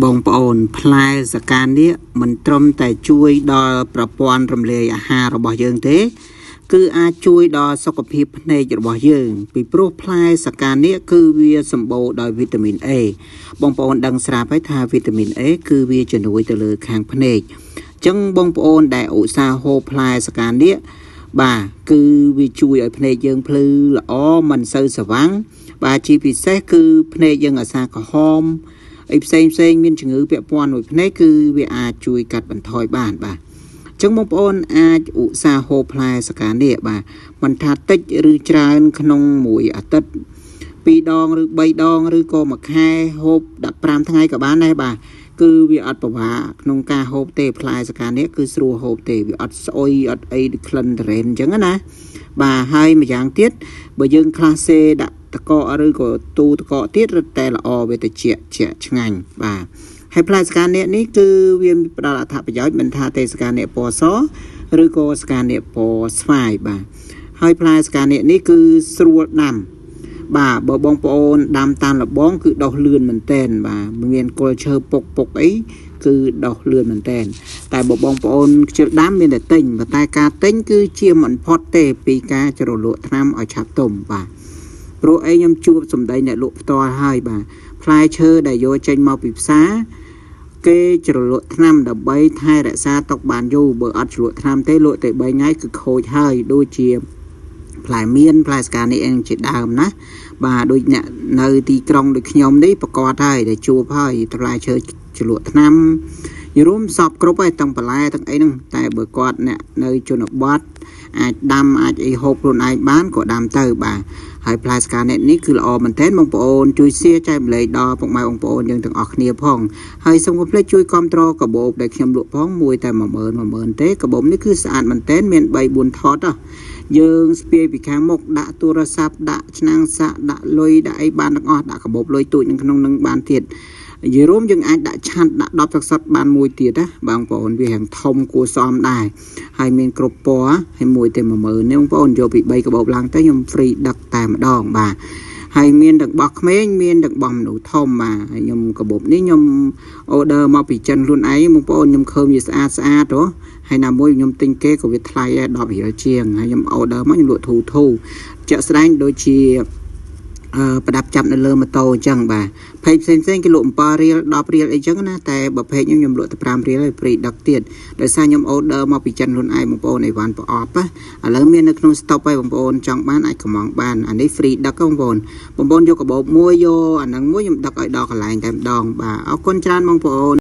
បងប្អូនផ្លែសកានេះមិនត្រឹមតែជួយដល់ប្រព័ន្ធរំលាយអាហាររបស់យើងទេគឺអាចជួយដល់សុខភាពភ្នែករបស់យើងពីព្រោះផ្លែសកានេះគឺវាសម្បូរដោយវីតាមីន A បងប្អូនដឹងស្រាប់ហើយថាវីតាមីន A គឺវាជំនួយទៅលើខាងភ្នែកអញ្ចឹងបងប្អូនដែលឧស្សាហ៍ហូបផ្លែសកានេះបាទគឺវាជួយឲ្យភ្នែកយើងភ្លឺល្អមិនសូវស្វាំងបាទជាពិសេសគឺភ្នែកយើងអាសាក្រហមអីផ្សេងមានជំងឺពាក់ព័ន្ធមួយភ្នែកគឺវាអាចជួយកាត់បន្ថយបានបាទចឹងបងប្អូនអាចឧស្សាហ៍ហូបផ្លែសកានេះបាទមិនថាតិចឬច្រើនក្នុងមួយអាទិត្យ2 ដងឬ3 ដងឬក៏មួយខែហូប15 ថ្ងៃក៏បានដែរបាទគឺវាអត់ពិបាកក្នុងការហូបទេផ្លែសកានេះគឺស្រួលហូបទេវាអត់ស្អុយអត់អីក្លិនត្រេនអញ្ចឹងណាបាទហើយម្យ៉ាងទៀតបើយើងខ្លះសេដាក់តកកឬក៏ទូតកកទៀតរឹតតែល្អវាទៅជាឆ្ងាញ់បាទហើយផ្លែសកានេះគឺវាផ្ដល់អត្ថប្រយោជន៍មិនថាទេសកានេះពណ៌សឬក៏សកានេះពណ៌ស្វាយបាទហើយផ្លែសកានេះគឺស្រួលដាំបាទបើបងប្អូនដាំតាមលបងគឺដុះលឿនមែនតែនបាទមានគល់ឈើពុកអីគឺដុះលឿនមែនតែនតែបើបងប្អូនខ្ជិលដាំមានតែទិញប៉ុន្តែការទិញគឺជាមិនផុតទេពីការជ្រលក់ថ្នាំឲ្យឆាប់ទុំបាទព្រោះអីខ្ញុំជួបសម្ដីអ្នកលក់ផ្ទាល់ហើយបាទផ្លែឈើដែលយកចេញមកពីផ្សារគេជ្រលក់ថ្នាំដើម្បីថែរក្សាទុកបានយូរបើអត់ជ្រលក់ថ្នាំទេលក់តែ3ថ្ងៃគឺខូចហើយដូចជាផ្លែមៀនផ្លែស្កានេះអងជាដើមណាបាទដូចអ្នកនៅទីក្រុងដូចខ្ញុំនេះប្រកាសហើយដែលជួបហើយផ្លែឈើជ្រលក់ថ្នាំយរួមសពគ្រប់ហើយទាំងបន្លែទាំងអីហ្នឹងតែបើគាត់អ្នកនៅជនបទអាចដាំអាចអីហូបខ្លួនឯងបានក៏ដាំទៅបាទហើយផ្លែស្កានេះគឺល្អមែនទែនបងប្អូនជួយshareចែកម្លែកដល់ពុកម៉ែបងប្អូនយើងទាំងអស់គ្នាផងហើយសូមកុំភ្លេចជួយគាំទ្រកាបូបដែលខ្ញុំលក់ផងមួយតែ10000ទេកាបូបនេះគឺស្អាតមែនទែនមាន3 4ថតយើងស្ពាយពីខាងមុខដាក់ទូរស័ព្ទដាក់ឆ្នាំងសាក់ដាក់លុយដាក់អីបានទាំងអស់ដាក់កាបូបលុយទូចនៅក្នុងនឹងបានទៀតយីរួមយើងអាចដាក់ឆាន់ដាក់10ទឹកសុទ្ធបានមួយទៀតណាបងប្អូនវាហាងធំគួរសមដែរហើយមានគ្រប់ពណ៌ហើយមួយតែ10000នេះបងប្អូនយកពី3កាបូបឡើងទៅខ្ញុំ free ដឹកតែម្ដងបាទហើយមានទាំងបោះក្មេងមានទាំងបោះមនុស្សធំបាទហើយខ្ញុំកាបូបនេះខ្ញុំ order មកពីចិនខ្លួនឯងបងប្អូនខ្ញុំឃើញវាស្អាតហ៎ហើយណាមួយខ្ញុំទិញគេក៏វាថ្លៃដែរ10 រៀលជាងហើយខ្ញុំ order មកខ្ញុំលក់ធូជាក់ស្ដែងដូចជាប្រដាប់ចាប់នៅលើម៉ូតូអញ្ចឹងបាទផេកផ្សេងគេលក់7 រៀល10 រៀលអីចឹងណាតែបើផេកខ្ញុំលក់តែ5 រៀលហើយព្រីដឹកទៀតដោយសារខ្ញុំ order មកពីចិនខ្លួនឯងបងប្អូនអីវ៉ាន់ប្រអប់ឥឡូវមាននៅក្នុង stock ហើយបងប្អូនចង់បានអាចកម្មងបានអានេះ free ដឹកបងប្អូនយកកាបូបមួយយកអាហ្នឹងមួយខ្ញុំដឹកឲ្យដល់កន្លែងតែម្ដងបាទអរគុណច្រើនបងប្អូន